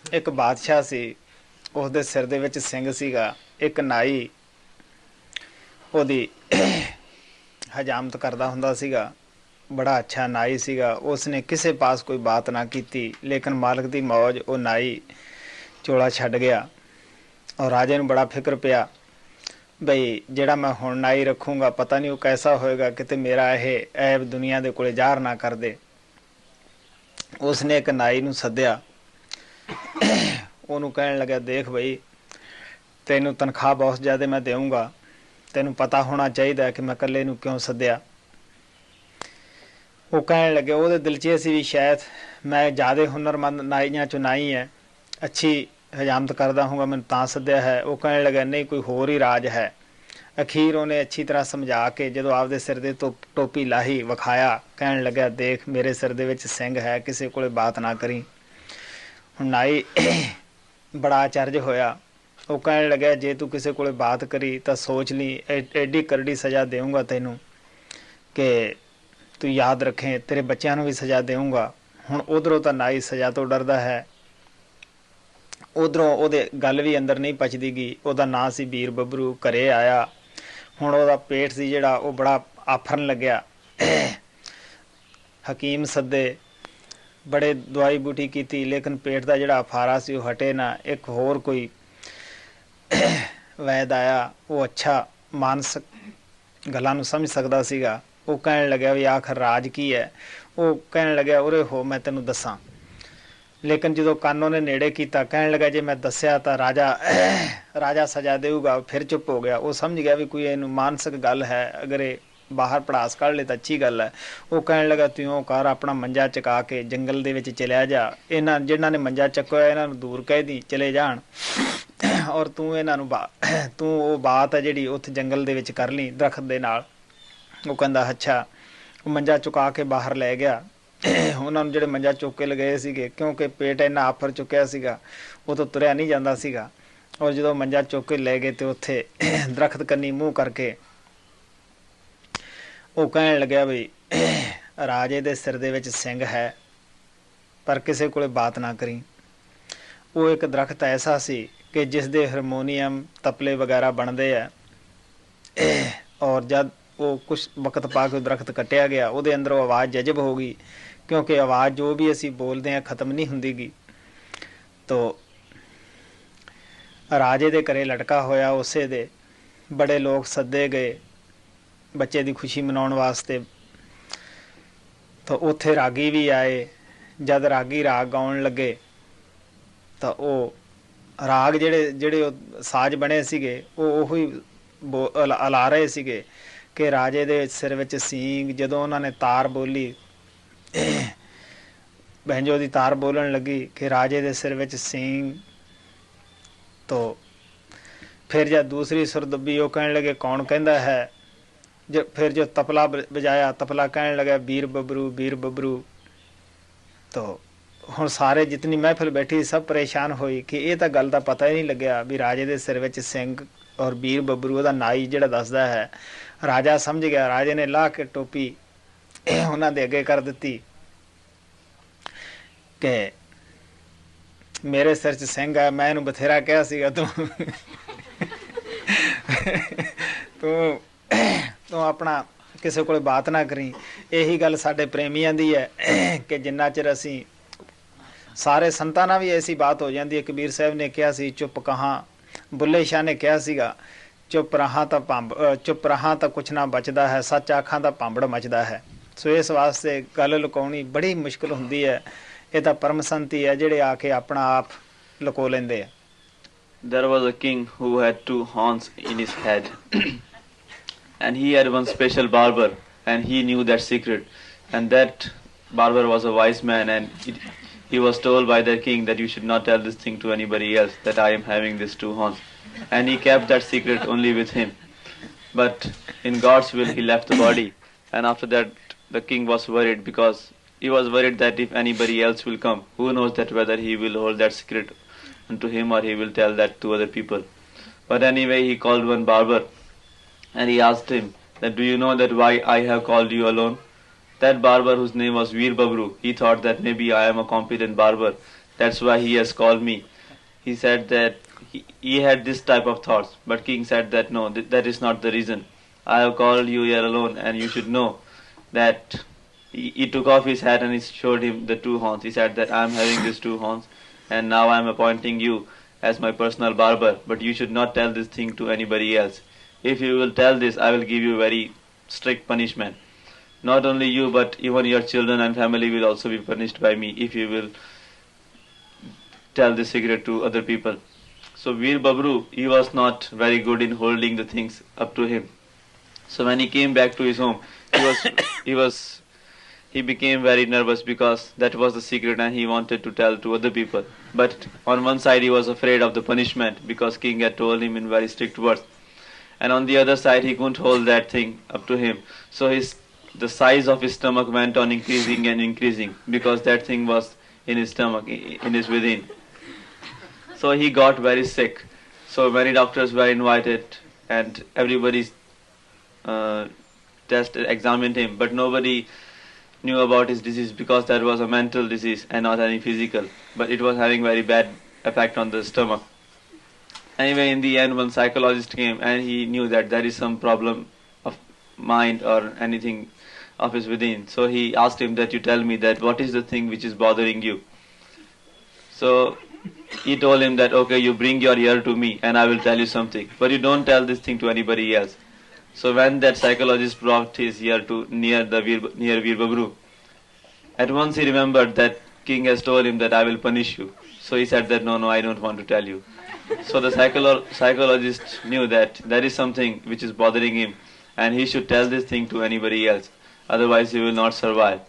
एक बादशाह सी, उसदे सिर दे विच सिंह सीगा। एक नाई ओहदी हजामत करदा हुंदा सीगा। बड़ा अच्छा नाई सीगा। उसने किसे पास कोई बात ना की, लेकिन मालिक दी मौज वो नाई चोला छड्ड गया। और राजे नूं बड़ा फिक्र पिया बई जिहड़ा मैं हुण नाई रखूँगा पता नहीं वो कैसा होएगा, किते मेरा यह ऐब दुनिया दे कोले ज़ाहिर ना कर दे। उसने एक नाई नूं सद्दिया। ਉਹਨੂੰ ਕਹਿਣ ਲੱਗਿਆ, ਦੇਖ ਬਈ ਤੈਨੂੰ ਤਨਖਾਹ ਬਹੁਤ ਜ਼ਿਆਦਾ ਮੈਂ ਦੇਊਂਗਾ, ਤੈਨੂੰ ਪਤਾ ਹੋਣਾ ਚਾਹੀਦਾ ਕਿ ਮੈਂ ਇਕੱਲੇ ਨੂੰ ਕਿਉਂ ਸੱਦਿਆ। ਉਹ ਕਹਿਣ ਲੱਗੇ, ਉਹਦੇ ਦਿਲ 'ਚ ਇਹ ਸੀ ਵੀ ਸ਼ਾਇਦ ਮੈਂ ਜ਼ਿਆਦਾ ਹੁਨਰਮੰਦ ਨਾਈਆਂ 'ਚੋਂ ਨਾਈ ਹੈ, ਅੱਛੀ ਹਜਾਮਤ ਕਰਦਾ ਹੋਊਗਾ, ਮੈਨੂੰ ਤਾਂ ਸੱਦਿਆ ਹੈ। ਉਹ ਕਹਿਣ ਲੱਗਾ, ਨਹੀਂ ਕੋਈ ਹੋਰ ਹੀ ਰਾਜ ਹੈ। ਅਖੀਰ ਉਹਨੇ ਅੱਛੀ ਤਰ੍ਹਾਂ ਸਮਝਾ ਕੇ ਜਦੋਂ ਆਪਦੇ ਸਿਰ ਦੇ ਤੋਂ ਟੋਪੀ ਲਾਹੀ ਵਿਖਾਇਆ, ਕਹਿਣ ਲੱਗਿਆ, ਦੇਖ ਮੇਰੇ ਸਿਰ ਦੇ ਵਿੱਚ ਸਿੰਘ ਹੈ, ਕਿਸੇ ਕੋਲੇ ਬਾਤ ਨਾ ਕਰੀ। ਹੁਣ ਨਾਈ बड़ा अचरज होया। वो कहन लग्या, जे तू किसी को बात करी तो सोच ली एडी करड़ी सज़ा देऊँगा तेनू कि तू याद रखें, तेरे बच्चों भी सज़ा देऊँगा। हुण उधरों तो नाई सज़ा तो डरदा है, उधरों वो गल भी अंदर नहीं पचदी गी। उहदा नां सी बीर बबरू। घरे आया, हुण उहदा पेट सी जिहड़ा वो बड़ा आफरन लग्या। हकीम सद्दे, बड़े दवाई बूटी की, लेकिन पेट का जोड़ा अफारा से हटे ना। एक होर कोई वैद आया, वो अच्छा मानसिक गलों समझ सकता सीगा। वो कहन लग्या भी आखिर राज की है। वो कहन लग्या, उरे हो मैं तेनू दसा। लेकिन जो कानों ने नेड़े किया, कहन लगा जे मैं दसिया तो राजा राजा सजा देगा। फिर चुप हो गया। वो समझ गया भी कोई इनू मानसिक गल है, अगर ये बाहर पढ़ास कढ़ ले तो अच्छी गल है। वो कहन लगा, तू कर अपना मंजा चका के जंगल दे विच चलिया जा, इन्हां जिन्हां ने मंजा चकोया इन्हां नूं दूर कह दी चले जान, और तू इन्हां नूं तू वो बात है जिहड़ी उत्थे जंगल दे विच कर ली दरखत दे नाल। वो कहंदा अच्छा। वो मंजा चुका के बाहर लै गया। उन्हां नूं जिहड़े मंजा चुक के लगे सीगे, क्योंकि पेट इन्ना आफर चुक्या सीगा, वो तो तुरिया नहीं जांदा सीगा। और जो मंजा चुक के लै गए तो उत्थे दरखत कन्नी मूँह करके वो कहन लग्या भी राजे दे सिर दे विच सिंह है, पर किसी को बात ना करी। वो एक दरख्त ऐसा सी कि जिस दे हारमोनीयम तपले वगैरह बनते हैं, और जब वो कुछ वक्त पा के दरख्त कटिया गया, वो अंदरों आवाज़ जजब हो गई, क्योंकि आवाज़ जो भी असी बोलते हैं ख़त्म नहीं होंदी गी। तो राजे दे घरे लटका होया, उसे दे बड़े लोग सद्दे गए बच्चे की खुशी मनाउण वास्ते। तो उत्थे रागी भी आए। जद रागी राग गाउण लगे तो वो राग जिहड़े जिहड़े साज बने सीगे वो उही अला रहे सीगे कि राजे दे सिर विच सींग। जदों उन्होंने तार बोली, बैंजो की तार बोलन लगी कि राजे दे सिर विच सींग, तो फिर जब दूसरी सुर दब्बी, वो कहने लगे कौन कहंदा है। जो फिर जो तपला बजाया, तपला कहने लगा बीर बबरू बीर बबरू। तो हुण सारे जितनी महफिल बैठी सब परेशान हुई कि ये तो गल का पता ही नहीं लग्या भी राजे दे सिर विच सिंह और बीर बबरू दा नाई जिहड़ा दसदा है। राजा समझ गया। राजे ने ला के टोपी उन्हां दे अगे कर दिती कि मेरे सिर च सिंह है, मैं इहनूं बथेरा कहा सीगा तू तू तू अपना किसी को बात ना करी। यही गल साडे प्रेमियां दी है कि जिन्ना चिर असी सारे संतां नाल भी ऐसी बात हो जाती है। कबीर साहब ने कहा सी चुप कहाँ, बुल्ले शाह ने कहा सीगा चुप रहा चुप रहा तो कुछ ना बचदा है, सच आखां तो भांबड़ मचदा है। सो इस वास्ते गल लुकाउणी बड़ी मुश्किल हुंदी है। ये तो परम संत ही है जिहड़े आके अपना आप लुको लैंदे आ। There was a king who had two horns in his head and he had one special barber and he knew that secret, and that barber was a wise man, and he was told by the king that you should not tell this thing to anybody else, that I am having these two horns, and he kept that secret only with him. But in God's will he left the body, and after that the king was worried, because he was worried that if anybody else will come, who knows that whether he will hold that secret unto him or he will tell that to other people. But anyway, he called one barber and he asked him that, do you know that why I have called you alone? that barber whose name was Veer Babru, he thought that maybe I am a competent barber. That's why he has called me. He said that he had this type of thoughts. But king said that no, that is not the reason. I have called you here alone and you should know that he took off his hat and he showed him the two horns. He said that I am having these two horns and now I am appointing you as my personal barber, but you should not tell this thing to anybody else. If you will tell this, I will give you very strict punishment. Not only you, but even your children and family will also be punished by me if you will tell this secret to other people. So Veer Babru, he was not very good in holding the things up to him. So when he came back to his home, he became very nervous because that was the secret and he wanted to tell to other people. But on one side he was afraid of the punishment because king had told him in very strict words. And on the other side he couldn't hold that thing up to him. So the size of his stomach went on increasing and increasing because that thing was in his stomach, in his within. So he got very sick. So many doctors were invited and everybody examined him, but nobody knew about his disease because that was a mental disease and not any physical. But it was having very bad effect on the stomach. Anyway, in the end, one psychologist came and he knew that there is some problem of mind or anything of his within. So he asked him that you tell me that what is the thing which is bothering you. So he told him that okay, you bring your ear to me and I will tell you something, but you don't tell this thing to anybody else. So when that psychologist brought his ear to near Veer Babru, at once he remembered that king has told him that I will punish you. So he said that no, I don't want to tell you. So the psychologist knew that there is something which is bothering him and he should tell this thing to anybody else, otherwise he will not survive.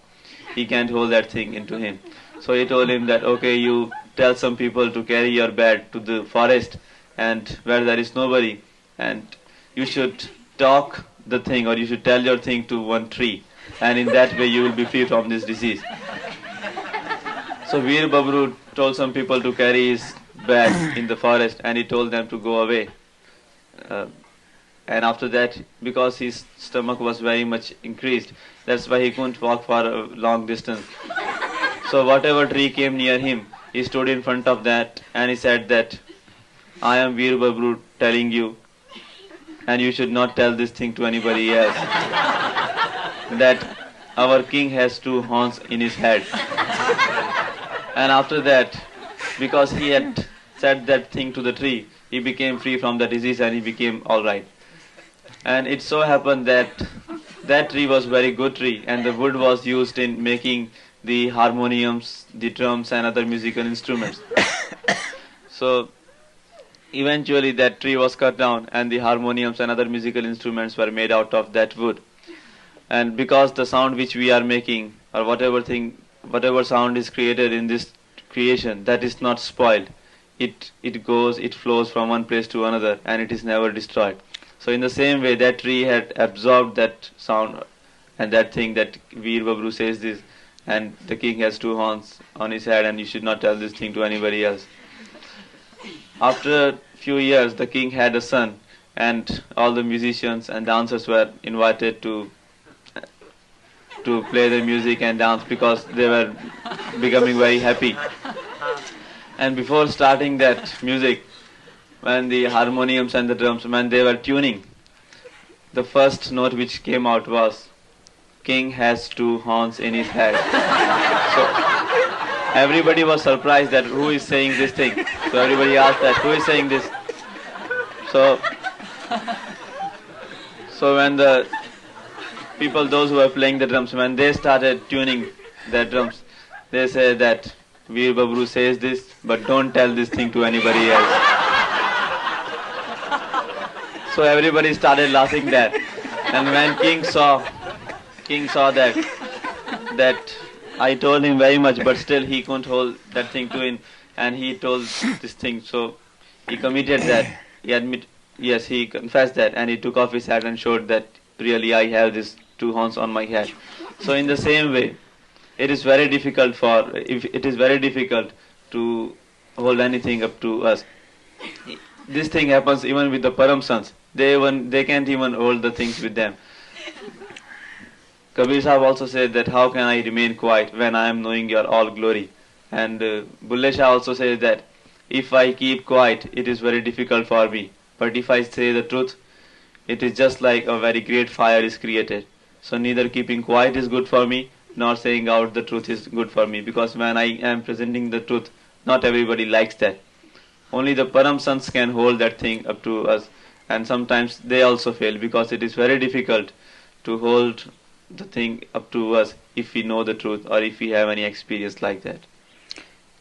He can't hold that thing into him. So he told him that okay, you tell some people to carry your bed to the forest and where there is nobody, and you should talk the thing or you should tell your thing to one tree, and in that way you will be free from this disease. So Veer Babru told some people to carry his bed in the forest and he told them to go away. And after that, because his stomach was very much increased, that's why he couldn't walk for a long distance. So whatever tree came near him, he stood in front of that and he said that I am Veer Babru telling you, and you should not tell this thing to anybody else, that our king has two horns in his head. And after that, because he had said that thing to the tree, he became free from the disease and he became alright. And it so happened that that tree was very good tree and the wood was used in making the harmoniums, the drums and other musical instruments. So eventually that tree was cut down and the harmoniums and other musical instruments were made out of that wood. And because the sound which we are making or whatever sound is created in this creation, that is not spoiled. It flows from one place to another and it is never destroyed. So in the same way, that tree had absorbed that sound and that thing that Veer Babru says this, and the king has two horns on his head and you should not tell this thing to anybody else. After a few years, the king had a son and all the musicians and dancers were invited to play the music and dance because they were becoming very happy. And before starting that music, when the harmoniums and the drums, when they were tuning, the first note which came out was, king has two horns in his head. So everybody was surprised that who is saying this thing. So everybody asked that who is saying this. So when the people, those who were playing the drums, when they started tuning their drums, they said that Veer Babru says this, but don't tell this thing to anybody else. So everybody started laughing that. And when king saw that I told him very much, but still he couldn't hold that thing to him, and he told this thing. So he committed that. He confessed that, and he took off his hat and showed that really I have these two horns on my head. So in the same way, it is very difficult to hold anything up to us. This thing happens even with the Param Sons. They can't even hold the things with them. Kabir Sahib also said that how can I remain quiet when I am knowing your all glory. And Bulle Shah also says that if I keep quiet, it is very difficult for me. But if I say the truth, it is just like a very great fire is created. So neither keeping quiet is good for me, nor saying out the truth is good for me. Because when I am presenting the truth, not everybody likes that. Only the Param Sants can hold that thing up to us. And sometimes they also fail because it is very difficult to hold the thing up to us if we know the truth or if we have any experience like that.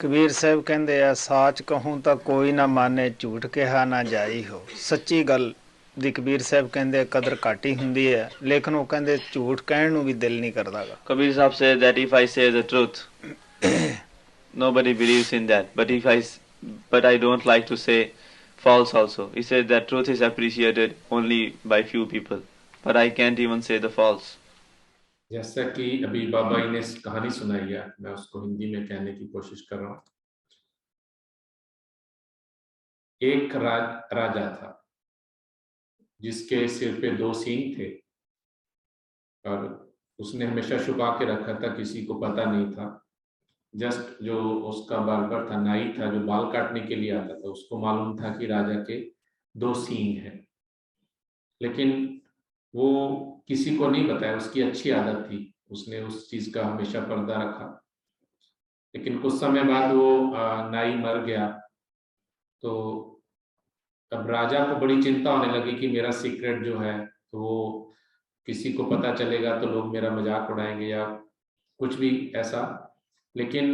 Kabir Sahib ਕਹਿੰਦੇ ਆ ਸਾਚ ਕਹੂੰ ਤਾਂ ਕੋਈ ਨਾ ਮਾਨੇ ਝੂਠ ਕਿਹਾ ਨਾ ਜਾਈ ਹੋ। ਸੱਚੀ ਗੱਲ ਦੀ ਕਬੀਰ ਸਾਹਿਬ ਕਹਿੰਦੇ ਕਦਰ ਘੱਟ ਹੀ ਹੁੰਦੀ ਹੈ, ਲੇਕਿਨ ਉਹ ਕਹਿੰਦੇ ਝੂਠ ਕਹਿਣ ਨੂੰ ਵੀ ਦਿਲ ਨਹੀਂ ਕਰਦਾਗਾ। Kabir Sahib said that if I say the truth, nobody believes in that. But I don't like to say false also. He said that truth is appreciated only by few people, but I can't even say the false. जैसा कि अभी बाबा जी ने कहानी सुनाई है, मैं उसको हिंदी में कहने की कोशिश कर रहा हूँ। एक राजा था जिसके सिर पे 2 सींग थे और उसने हमेशा छुपा के रखा था, किसी को पता नहीं था। जस्ट जो उसका बार्बर था, नाई था जो बाल काटने के लिए आता था, उसको मालूम था कि राजा के 2 सींग हैं, लेकिन वो किसी को नहीं बताया। उसकी अच्छी आदत थी, उसने उस चीज का हमेशा पर्दा रखा। लेकिन कुछ समय बाद वो नाई मर गया, तो अब राजा को बड़ी चिंता होने लगी कि मेरा सीक्रेट जो है तो वो किसी को पता चलेगा तो लोग मेरा मजाक उड़ाएंगे या कुछ भी ऐसा। लेकिन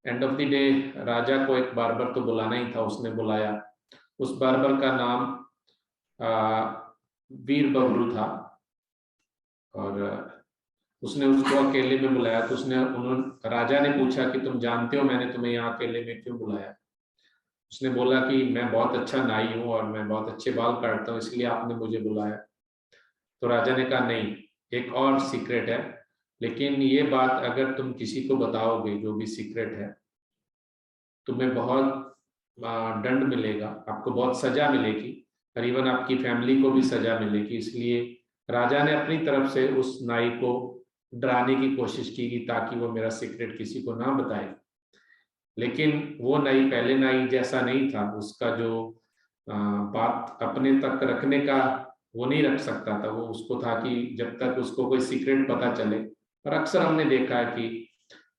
एंड ऑफ द डे राजा को एक बार्बर तो बुलाना ही था, उसने बुलाया। उस बार्बर का नाम वीर बबरू था और उसने उसको अकेले में बुलाया। तो राजा ने पूछा कि तुम जानते हो मैंने तुम्हें यहाँ अकेले में क्यों बुलाया? उसने बोला कि मैं बहुत अच्छा नाई हूँ और मैं बहुत अच्छे बाल काटता हूँ, इसलिए आपने मुझे बुलाया। तो राजा ने कहा नहीं, एक और सीक्रेट है, लेकिन ये बात अगर तुम किसी को बताओगे, जो भी सीक्रेट है, तुम्हें बहुत दंड मिलेगा, आपको बहुत सजा मिलेगी और इवन आपकी फैमिली को भी सजा मिलेगी। इसलिए राजा ने अपनी तरफ से उस नाई को डराने की कोशिश की ताकि वो मेरा सीक्रेट किसी को ना बताए। लेकिन वो नाई पहले नाई जैसा नहीं था, उसका जो बात अपने तक रखने का वो नहीं रख सकता था। वो उसको था कि जब तक उसको कोई सीक्रेट पता चले, और अक्सर हमने देखा है कि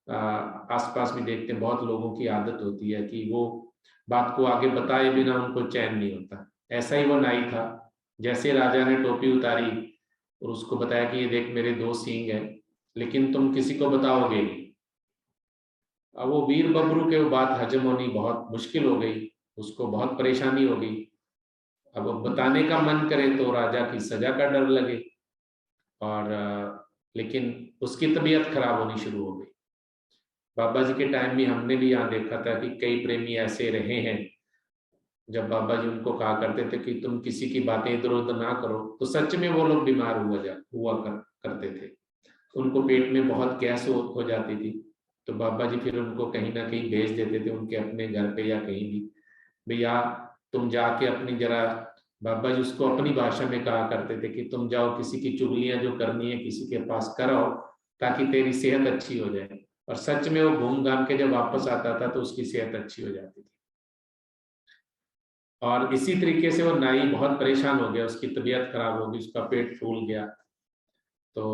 आसपास भी देखते हैं, बहुत लोगों की आदत होती है कि वो बात को आगे बताए बिना उनको चैन नहीं होता। ऐसा ही वो नाई था। जैसे राजा ने टोपी उतारी और उसको बताया कि ये देख मेरे 2 सींग हैं, लेकिन तुम किसी को बताओगे नहीं। अब वो वीर बबरू के बात हजम होनी बहुत मुश्किल हो गई, उसको बहुत परेशानी हो गई। अब बताने का मन करे तो राजा की सजा का डर लगे, और लेकिन उसकी तबीयत खराब होनी शुरू हो गई। बाबा जी के टाइम में हमने भी यहाँ देखा था कि कई प्रेमी ऐसे रहे हैं, जब बाबा जी उनको कहा करते थे कि तुम किसी की बातें इधर उधर ना करो, तो सच में वो लोग बीमार करते थे। उनको पेट में बहुत गैस हो जाती थी, तो बाबा जी फिर उनको कहीं ना कहीं भेज देते थे, उनके अपने घर पे या कहीं भी, भैया तुम जाके अपनी जरा, बाबा जी उसको अपनी भाषा में कहा करते थे कि तुम जाओ किसी की चुगलियां जो करनी है किसी के पास कराओ ताकि तेरी सेहत अच्छी हो जाए। और सच में वो घूम घाम के जब वापस आता था तो उसकी सेहत अच्छी हो जाती थी। और इसी तरीके से वो नाई बहुत परेशान हो गया, उसकी तबीयत खराब हो गई, उसका पेट फूल गया। तो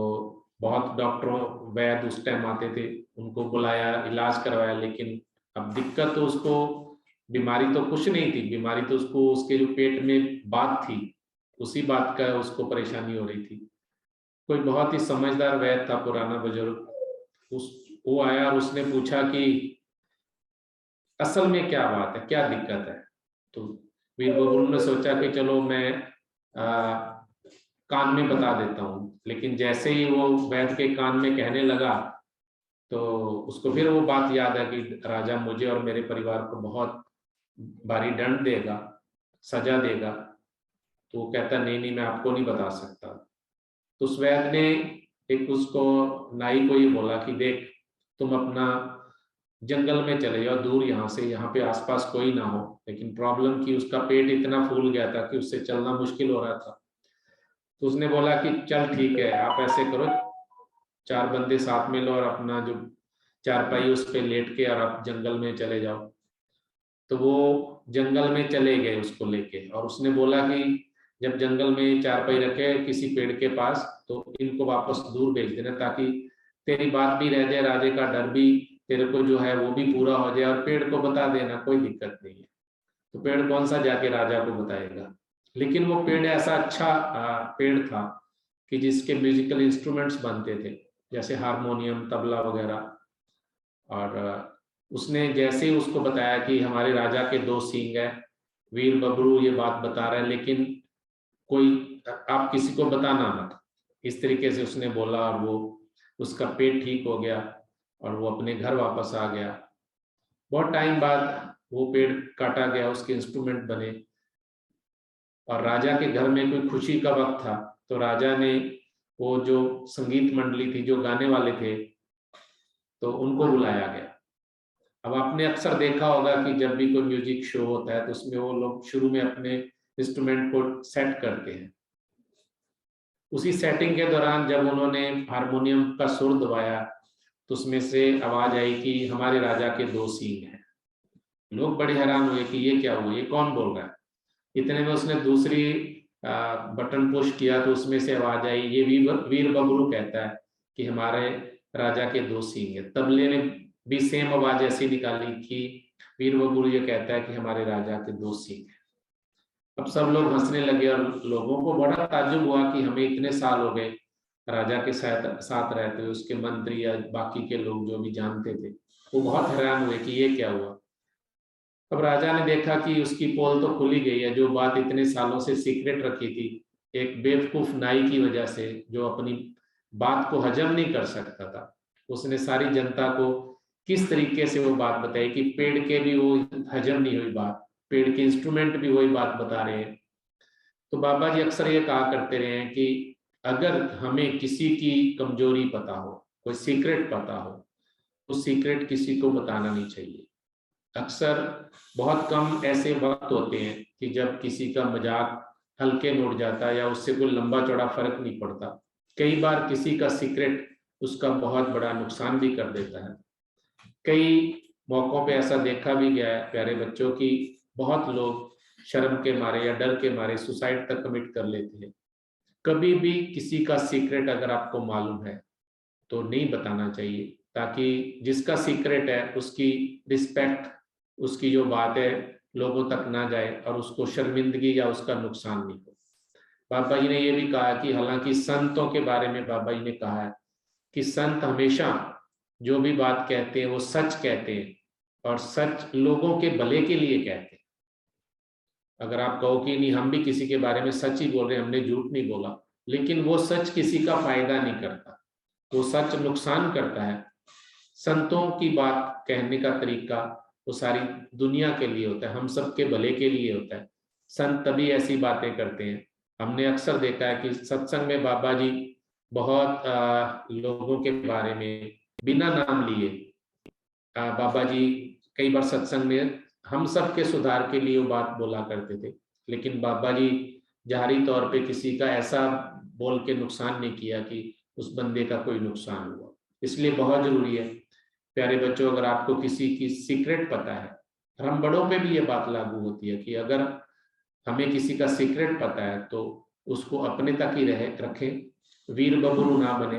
बहुत डॉक्टरों वैद्य उस टाइम आते थे, उनको बुलाया, इलाज करवाया, लेकिन अब दिक्कत तो उसको, बीमारी तो कुछ नहीं थी, बीमारी तो उसको उसके जो पेट में बात थी उसी बात का उसको परेशानी हो रही थी। कोई बहुत ही समझदार वैद्य था, पुराना बुजुर्ग, वो आया और उसने पूछा कि असल में क्या बात है, क्या दिक्कत है। तो वीर बबरू ने सोचा कि चलो मैं कान में बता देता हूँ, लेकिन जैसे ही वो वैद्य के कान में कहने लगा तो उसको फिर वो बात याद है कि राजा मुझे और मेरे परिवार को बहुत भारी दंड देगा, सजा देगा। तो वो कहता नहीं नहीं, मैं आपको नहीं बता सकता। तो उस वैद्य ने एक उसको नाई को ये बोला कि देख तुम अपना जंगल में चले जाओ दूर यहाँ से, यहाँ पे आसपास कोई ना हो। लेकिन प्रॉब्लम की उसका पेट इतना फूल गया था कि उससे चलना मुश्किल हो रहा था। तो उसने बोला कि चल ठीक है, आप ऐसे करो, 4 बंदे साथ में लो और अपना जो चारपाई उस पे लेट के और आप जंगल में चले जाओ। तो वो जंगल में चले गए उसको लेके, और उसने बोला कि जब जंगल में चारपाई रखे किसी पेड़ के पास तो इनको वापस दूर भेज देना, ताकि तेरी बात भी रह जाए, राजे का डर भी तेरे को जो है वो भी पूरा हो जाए, और पेड़ को बता देना कोई दिक्कत नहीं है। तो पेड़ कौन सा जाके राजा को बताएगा, लेकिन वो पेड़ ऐसा अच्छा पेड़ था कि जिसके म्यूजिकल इंस्ट्रूमेंट्स बनते थे, जैसे हारमोनियम, तबला वगैरह। और उसने जैसे ही उसको बताया कि हमारे राजा के 2 सींग है, वीर बबरू ये बात बता रहा है, लेकिन कोई आप किसी को बताना मत, इस तरीके से उसने बोला, और वो उसका पेट ठीक हो गया और वो अपने घर वापस आ गया। बहुत टाइम बाद वो पेड़ काटा गया, उसके इंस्ट्रूमेंट बने, और राजा के घर में कोई खुशी का वक्त था तो राजा ने वो जो संगीत मंडली थी, जो गाने वाले थे, तो उनको बुलाया गया। अब आपने अक्सर देखा होगा कि जब भी कोई म्यूजिक शो होता है तो उसमें वो लोग शुरू में अपने इंस्ट्रूमेंट को सेट करते हैं। उसी सेटिंग के दौरान जब उन्होंने हारमोनियम का सुर दबाया तो उसमें से आवाज आई कि हमारे राजा के 2 सींग हैं। लोग बड़े हैरान हुए कि ये क्या हुआ, ये कौन बोल रहा है। इतने में उसने दूसरी बटन पुश किया तो उसमें से आवाज आई, ये वीर बबरू कहता है कि हमारे राजा के 2 सींग है। तबले ने भी सेम आवाज ऐसी निकाली कि वीर बबरू ये कहता है कि हमारे राजा के 2 सींग है। अब सब लोग हंसने लगे और लोगों को बड़ा ताज्जुब हुआ कि हमें इतने साल हो गए राजा के साथ रहते हुए, उसके मंत्री या बाकी के लोग जो भी जानते थे वो बहुत हैरान हुए कि ये क्या हुआ। अब राजा ने देखा कि उसकी पोल तो खुली गई है, जो बात इतने सालों से सीक्रेट रखी थी, एक बेवकूफ नाई की वजह से जो अपनी बात को हजम नहीं कर सकता था, उसने सारी जनता को किस तरीके से वो बात बताई कि पेड़ के भी वो हजम नहीं हुई बात, पेड़ के इंस्ट्रूमेंट भी वही बात बता रहे हैं। तो बाबा जी अक्सर ये कहा करते रहे हैं कि अगर हमें किसी की कमजोरी पता हो, कोई सीक्रेट पता हो, तो सीक्रेट किसी को बताना नहीं चाहिए। अक्सर बहुत कम ऐसे वक्त होते हैं कि जब किसी का मजाक हल्के में उड़ जाता है या उससे कोई लंबा चौड़ा फर्क नहीं पड़ता। कई बार किसी का सीक्रेट उसका बहुत बड़ा नुकसान भी कर देता है। कई मौकों पे ऐसा देखा भी गया है प्यारे बच्चों की बहुत लोग शर्म के मारे या डर के मारे सुसाइड तक कमिट कर लेते हैं। कभी भी किसी का सीक्रेट अगर आपको मालूम है तो नहीं बताना चाहिए, ताकि जिसका सीक्रेट है उसकी रिस्पेक्ट, उसकी जो बात है लोगों तक ना जाए और उसको शर्मिंदगी या उसका नुकसान नहीं हो। बाबा जी ने ये भी कहा कि हालांकि संतों के बारे में बाबा जी ने कहा है कि संत हमेशा जो भी बात कहते हैं वो सच कहते हैं और सच लोगों के भले के लिए कहते हैं। अगर आप कहो कि नहीं हम भी किसी के बारे में सच ही बोल रहे हैं, हमने झूठ नहीं बोला, लेकिन वो सच किसी का फायदा नहीं करता, वो सच नुकसान करता है। संतों की बात कहने का तरीका वो सारी दुनिया के लिए होता है, हम सबके भले के लिए होता है। संत तभी ऐसी बातें करते हैं। हमने अक्सर देखा है कि सत्संग में बाबा जी बहुत लोगों के बारे में बिना नाम लिए बाबा जी कई बार सत्संग में हम सब के सुधार के लिए वो बात बोला करते थे, लेकिन बाबा जी जाहिरी तौर पे किसी का ऐसा बोल के नुकसान नहीं किया कि उस बंदे का कोई नुकसान हुआ। इसलिए बहुत जरूरी है प्यारे बच्चों, अगर आपको किसी की सीक्रेट पता है, हम बड़ों पे भी ये बात लागू होती है कि अगर हमें किसी का सीक्रेट पता है तो उसको अपने तक ही रखें, वीर बबरू ना बने,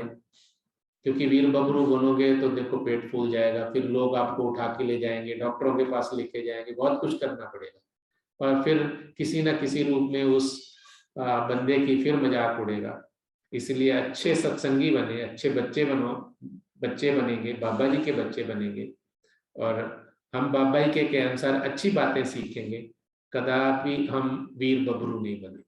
क्योंकि वीर बबरू बनोगे तो देखो पेट फूल जाएगा, फिर लोग आपको उठा के ले जाएंगे, डॉक्टरों के पास लेके जाएंगे, बहुत कुछ करना पड़ेगा और फिर किसी ना किसी रूप में उस बंदे की फिर मजाक उड़ेगा। इसलिए अच्छे सत्संगी बने, अच्छे बच्चे बनेंगे, बाबा जी के बच्चे बनेंगे और हम बाबा जी के अनुसार अच्छी बातें सीखेंगे, कदापि हम वीर बबरू नहीं बने।